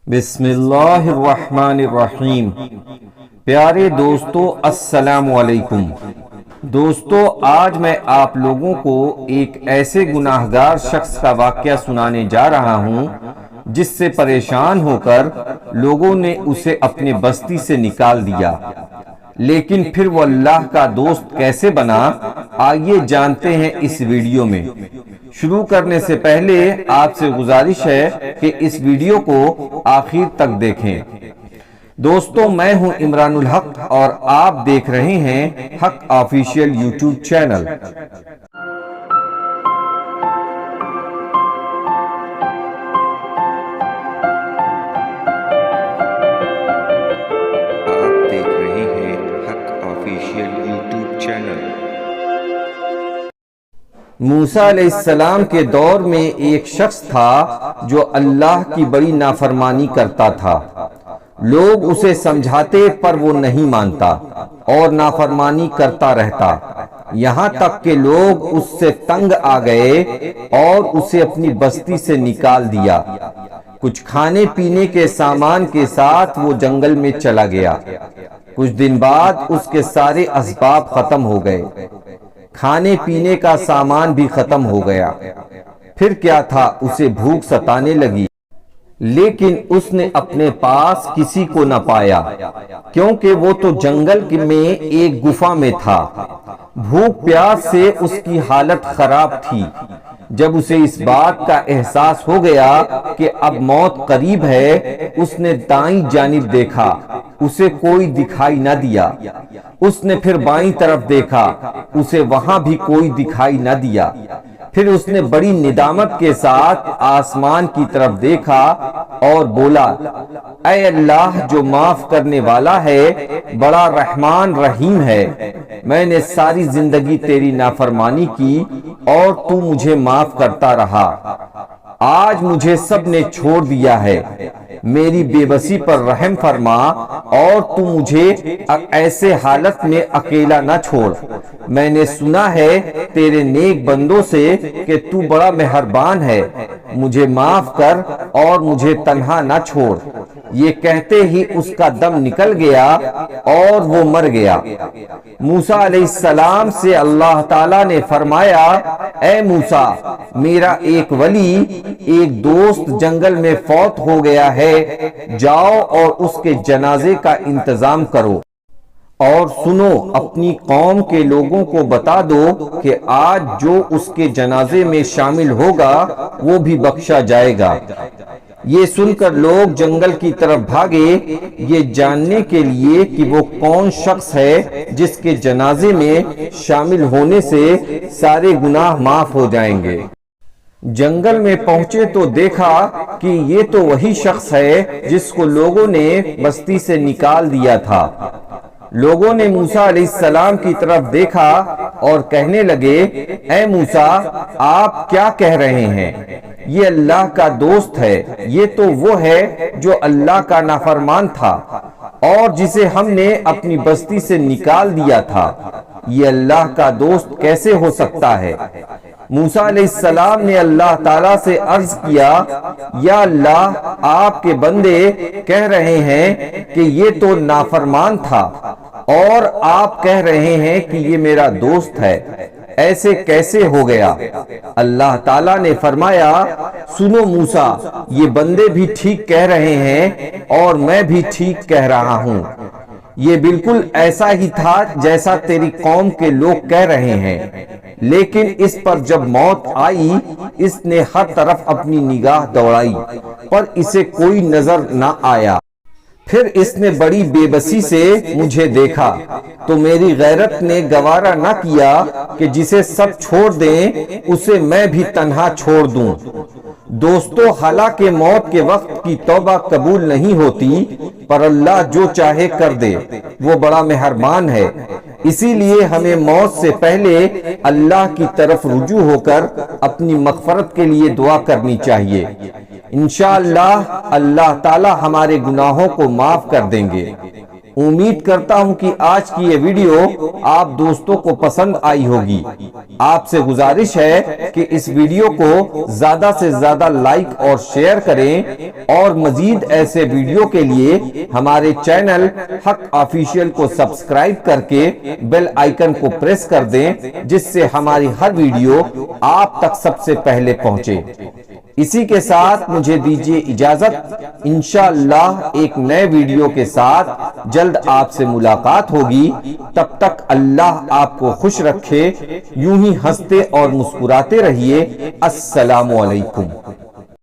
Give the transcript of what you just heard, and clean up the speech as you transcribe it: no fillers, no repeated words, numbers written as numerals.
بسم اللہ الرحمن الرحیم۔ پیارے دوستو السلام علیکم۔ دوستو آج میں آپ لوگوں کو ایک ایسے گناہگار شخص کا واقعہ سنانے جا رہا ہوں جس سے پریشان ہو کر لوگوں نے اسے اپنے بستی سے نکال دیا، لیکن پھر وہ اللہ کا دوست کیسے بنا، آئیے جانتے ہیں اس ویڈیو میں۔ شروع کرنے سے پہلے آپ سے گزارش ہے کہ اس ویڈیو کو آخر تک دیکھیں۔ دوستو میں ہوں عمران الحق اور آپ دیکھ رہے ہیں حق آفیشیل یوٹیوب چینل۔ آپ دیکھ رہے ہیں حق آفیشیل یوٹیوب چینل۔ موسیٰ علیہ السلام کے دور میں ایک شخص تھا جو اللہ کی بڑی نافرمانی کرتا تھا۔ لوگ اسے سمجھاتے پر وہ نہیں مانتا اور نافرمانی کرتا رہتا، یہاں تک کہ لوگ اس سے تنگ آ گئے اور اسے اپنی بستی سے نکال دیا۔ کچھ کھانے پینے کے سامان کے ساتھ وہ جنگل میں چلا گیا۔ کچھ دن بعد اس کے سارے اسباب ختم ہو گئے، کھانے پینے کا سامان بھی ختم ہو گیا۔ پھر کیا تھا، اسے بھوک ستانے لگی، لیکن اس نے اپنے پاس کسی کو نہ پایا کیونکہ وہ تو جنگل میں ایک گفا میں تھا۔ بھوک پیاس سے اس کی حالت خراب تھی۔ جب اسے اس بات کا احساس ہو گیا کہ اب موت قریب ہے، اس نے دائیں جانب دیکھا، اسے کوئی دکھائی نہ دیا۔ اس نے پھر بائیں طرف دیکھا، اسے وہاں بھی کوئی دکھائی نہ دیا۔ پھر اس نے بڑی ندامت کے ساتھ آسمان کی طرف دیکھا اور بولا، اے اللہ جو معاف کرنے والا ہے، بڑا رحمان رحیم ہے، میں نے ساری زندگی تیری نافرمانی کی اور تو مجھے معاف کرتا رہا۔ آج مجھے سب نے چھوڑ دیا ہے، میری بے بسی پر رحم فرما اور تو مجھے ایسے حالت میں اکیلا نہ چھوڑ۔ میں نے سنا ہے تیرے نیک بندوں سے کہ تو بڑا مہربان ہے، مجھے معاف کر اور مجھے تنہا نہ چھوڑ۔ یہ کہتے ہی اس کا دم نکل گیا اور وہ مر گیا۔ موسیٰ علیہ السلام سے اللہ تعالیٰ نے فرمایا، اے موسیٰ، میرا ایک ولی، ایک دوست جنگل میں فوت ہو گیا ہے، جاؤ اور اس کے جنازے کا انتظام کرو اور سنو، اپنی قوم کے لوگوں کو بتا دو کہ آج جو اس کے جنازے میں شامل ہوگا وہ بھی بخشا جائے گا۔ یہ سن کر لوگ جنگل کی طرف بھاگے، یہ جاننے کے لیے کہ وہ کون شخص ہے جس کے جنازے میں شامل ہونے سے سارے گناہ معاف ہو جائیں گے۔ جنگل میں پہنچے تو دیکھا کہ یہ تو وہی شخص ہے جس کو لوگوں نے بستی سے نکال دیا تھا۔ لوگوں نے موسیٰ علیہ السلام کی طرف دیکھا اور کہنے لگے، اے موسیٰ، آپ کیا کہہ رہے ہیں؟ یہ اللہ کا دوست ہے، یہ تو وہ ہے جو اللہ کا نافرمان تھا اور جسے ہم نے اپنی بستی سے نکال دیا تھا۔ یہ اللہ کا دوست کیسے ہو سکتا ہے؟ موسیٰ علیہ السلام نے اللہ تعالیٰ سے عرض کیا، یا اللہ، آپ کے بندے کہہ رہے ہیں کہ یہ تو نافرمان تھا اور آپ کہہ رہے ہیں کہ یہ میرا دوست ہے، ایسے کیسے ہو گیا؟ اللہ تعالیٰ نے فرمایا، سنو موسیٰ، یہ بندے بھی ٹھیک کہہ رہے ہیں اور میں بھی ٹھیک کہہ رہا ہوں۔ یہ بالکل ایسا ہی تھا جیسا تیری قوم کے لوگ کہہ رہے ہیں، لیکن اس پر جب موت آئی، اس نے ہر طرف اپنی نگاہ دوڑائی پر اسے کوئی نظر نہ آیا۔ پھر اس نے بڑی بے بسی سے مجھے دیکھا تو میری غیرت نے گوارا نہ کیا کہ جسے سب چھوڑ دیں اسے میں بھی تنہا چھوڑ دوں۔ دوستو، حالانکہ موت کے وقت کی توبہ قبول نہیں ہوتی، پر اللہ جو چاہے کر دے، وہ بڑا مہربان ہے۔ اسی لیے ہمیں موت سے پہلے اللہ کی طرف رجوع ہو کر اپنی مغفرت کے لیے دعا کرنی چاہیے۔ انشاءاللہ اللہ تعالی ہمارے گناہوں کو معاف کر دیں گے۔ امید کرتا ہوں کہ آج کی یہ ویڈیو آپ دوستوں کو پسند آئی ہوگی۔ آپ سے گزارش ہے کہ اس ویڈیو کو زیادہ سے زیادہ لائک اور شیئر کریں، اور مزید ایسے ویڈیو کے لیے ہمارے چینل حق آفیشیل کو سبسکرائب کر کے بیل آئیکن کو پریس کر دیں، جس سے ہماری ہر ویڈیو آپ تک سب سے پہلے پہنچے۔ اسی کے ساتھ مجھے دیجیے اجازت، انشاءاللہ ایک نئے ویڈیو کے ساتھ جلد آپ سے ملاقات ہوگی۔ تب تک اللہ آپ کو خوش رکھے، یوں ہی ہنستے اور مسکراتے رہیے۔ السلام علیکم۔